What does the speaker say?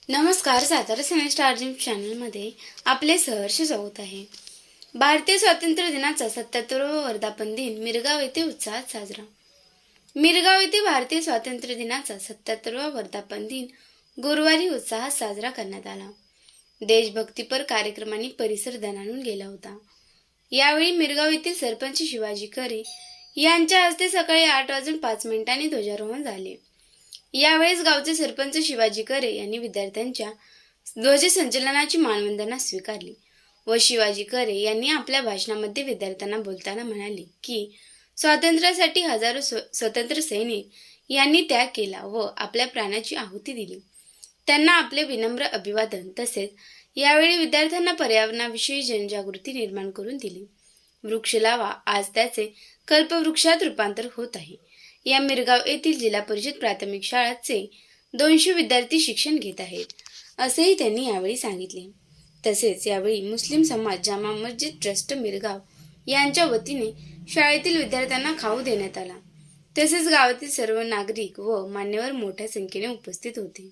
नमस्कार. सातारा सिने star gym चॅनलमध्ये आपले सहर्ष स्वागत आहे. भारतीय स्वातंत्र्य दिनाचा 77वा वर्धापन दिन मिरगाव येथे उत्साहात साजरा. मिरगाव येथे भारतीय स्वातंत्र्य दिनाचा 77वा वर्धापन दिन गुरुवारी उत्साहात साजरा करण्यात आला. देशभक्तीपर कार्यक्रमांनी परिसर दणाणून गेला होता. यावेळी मिरगाव येथील सरपंच शिवाजी खरे यांच्या हस्ते सकाळी 8:05 ध्वजारोहण झाले. यावेळेस गावचे सरपंच शिवाजी खरे यांनी विद्यार्थ्यांच्या ध्वजसंचलनाची मानवंदना स्वीकारली व शिवाजी खरे यांनी आपल्या भाषणामध्ये विद्यार्थ्यांना बोलताना म्हणाले की स्वातंत्र्यासाठी हजारो स्वतंत्र सैनिक यांनी त्याग केला व आपल्या प्राणाची आहुती दिली. त्यांना आपले विनम्र अभिवादन. तसेच यावेळी विद्यार्थ्यांना पर्यावरणाविषयी जनजागृती निर्माण करून दिली. वृक्ष लावा, आज त्याचे कल्पवृक्षात रूपांतर होत आहे. या मिरगाव येथील जिल्हा परिषद प्राथमिक शाळेचे 200 विद्यार्थी शिक्षण घेत आहेत, असेही त्यांनी यावेळी सांगितले. तसेच यावेळी मुस्लिम समाज जामा मस्जिद ट्रस्ट मिरगाव यांच्या वतीने शाळेतील विद्यार्थ्यांना खाऊ देण्यात आला. तसेच गावातील सर्व नागरिक व मान्यवर मोठ्या संख्येने उपस्थित होते.